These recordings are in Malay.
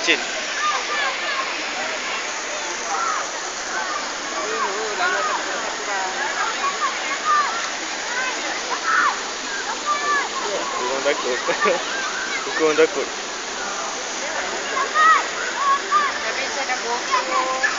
Cin. Bukan takut. Bukan takut. Tapi saya dah bokong.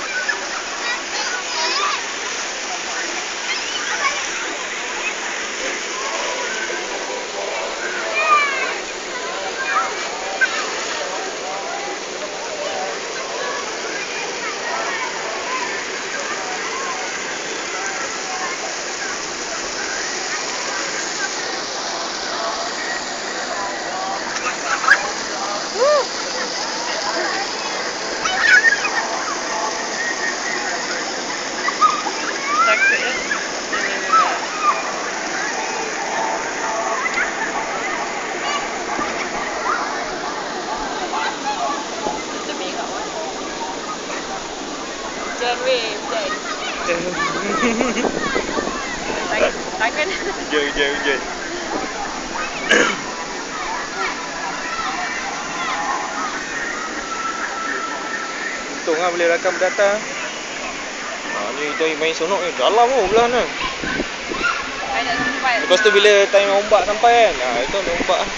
Takut ya. Lebih kawan. Hujan weh, hujan. Tangan. Hujan. Untung lah boleh rakam data. Ni kita main sonok ni dalam tu belah ni. Saya tak sempat. Lepas tu bila time ombak sampai kan. Itu ada ombak lah.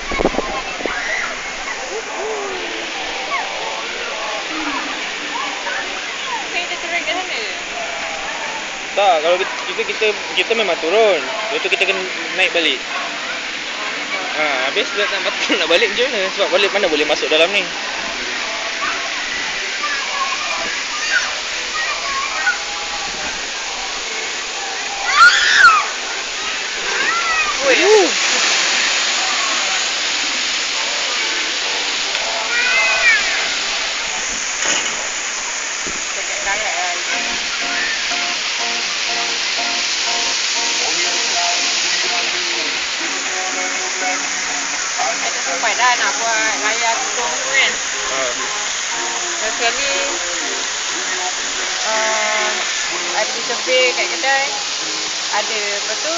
Kita turun kat sana. Tak, kalau kita memang turun. Lepas tu kita kena naik balik. Habis nak balik macam mana? Sebab balik mana boleh masuk dalam ni. Dekat darat lah. Saya tak sempat dah nak buat layar tudung tu kan. Dan sekali ada survey kat kedai. Ada. Lepas tu